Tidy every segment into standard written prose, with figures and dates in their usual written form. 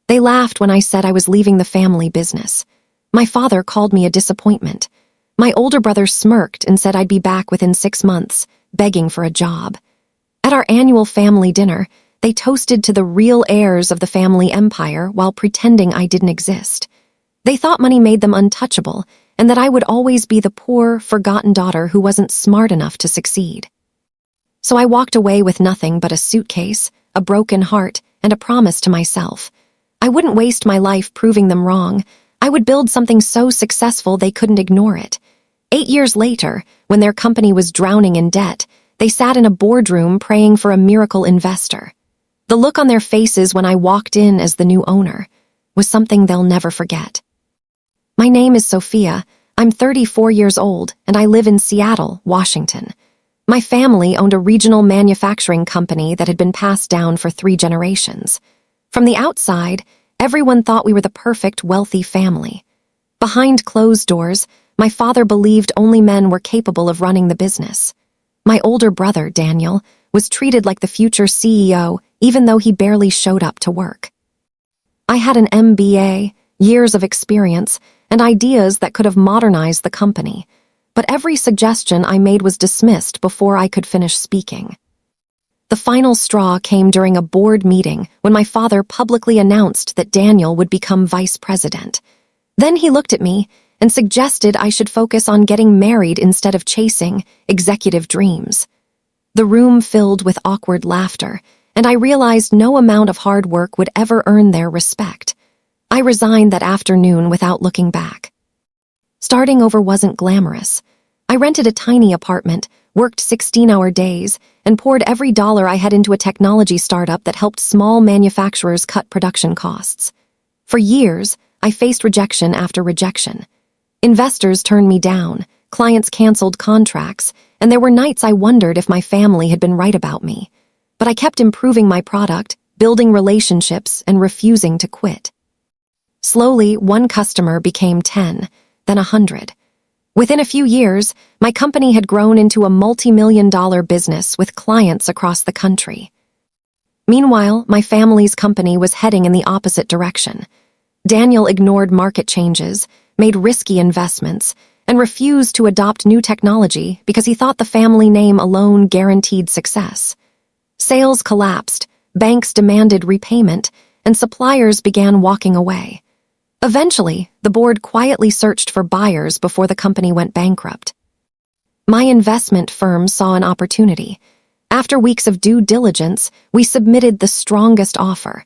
They laughed when I said I was leaving the family business. My father called me a disappointment. My older brother smirked and said I'd be back within 6 months, begging for a job. At our annual family dinner, they toasted to the real heirs of the family empire while pretending I didn't exist. They thought money made them untouchable and that I would always be the poor, forgotten daughter who wasn't smart enough to succeed. So I walked away with nothing but a suitcase, a broken heart, and a promise to myself. I wouldn't waste my life proving them wrong. I would build something so successful they couldn't ignore it. 8 years later, when their company was drowning in debt, they sat in a boardroom praying for a miracle investor. The look on their faces when I walked in as the new owner was something they'll never forget. My name is Sophia. I'm 34 years old, and I live in Seattle, Washington. My family owned a regional manufacturing company that had been passed down for 3 generations. From the outside, everyone thought we were the perfect, wealthy family. Behind closed doors, my father believed only men were capable of running the business. My older brother, Daniel, was treated like the future CEO, even though he barely showed up to work. I had an MBA, years of experience, and ideas that could have modernized the company, but every suggestion I made was dismissed before I could finish speaking. The final straw came during a board meeting when my father publicly announced that Daniel would become vice president. Then he looked at me and suggested I should focus on getting married instead of chasing executive dreams. The room filled with awkward laughter, and I realized no amount of hard work would ever earn their respect. I resigned that afternoon without looking back. Starting over wasn't glamorous. I rented a tiny apartment, worked 16-hour days, and poured every dollar I had into a technology startup that helped small manufacturers cut production costs. For years, I faced rejection after rejection. Investors turned me down, clients canceled contracts, and there were nights I wondered if my family had been right about me. But I kept improving my product, building relationships, and refusing to quit. Slowly, 1 customer became 10, then 100. Within a few years, my company had grown into a multi-million-dollar business with clients across the country. Meanwhile, my family's company was heading in the opposite direction. Daniel ignored market changes, made risky investments, and refused to adopt new technology because he thought the family name alone guaranteed success. Sales collapsed, banks demanded repayment, and suppliers began walking away. Eventually, the board quietly searched for buyers before the company went bankrupt. My investment firm saw an opportunity. After weeks of due diligence, we submitted the strongest offer.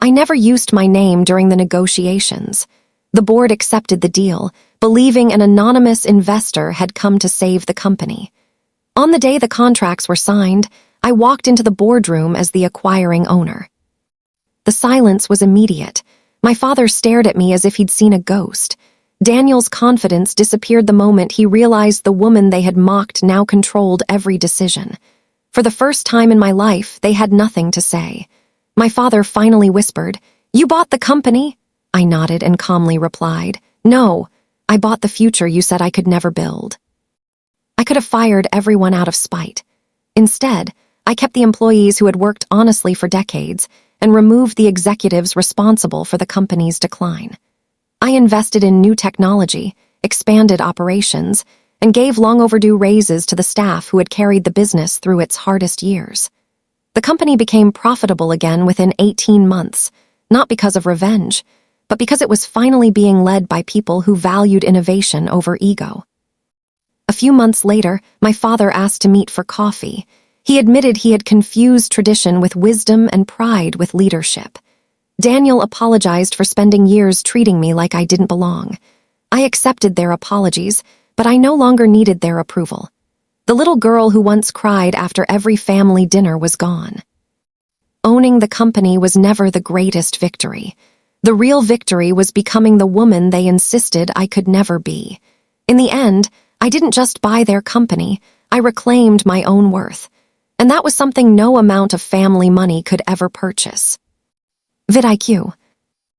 I never used my name during the negotiations. The board accepted the deal, believing an anonymous investor had come to save the company. On the day the contracts were signed, I walked into the boardroom as the acquiring owner. The silence was immediate. My father stared at me as if he'd seen a ghost. Daniel's confidence disappeared the moment he realized the woman they had mocked now controlled every decision. For the first time in my life, they had nothing to say. My father finally whispered, "You bought the company?" I nodded and calmly replied, "No, I bought the future you said I could never build." I could have fired everyone out of spite. Instead, I kept the employees who had worked honestly for decades and removed the executives responsible for the company's decline. I invested in new technology, expanded operations, and gave long-overdue raises to the staff who had carried the business through its hardest years. The company became profitable again within 18 months, not because of revenge, but because it was finally being led by people who valued innovation over ego. A few months later, my father asked to meet for coffee. He admitted he had confused tradition with wisdom and pride with leadership. Daniel apologized for spending years treating me like I didn't belong. I accepted their apologies, but I no longer needed their approval. The little girl who once cried after every family dinner was gone. Owning the company was never the greatest victory. The real victory was becoming the woman they insisted I could never be. In the end, I didn't just buy their company, I reclaimed my own worth. And that was something no amount of family money could ever purchase. vidIQ.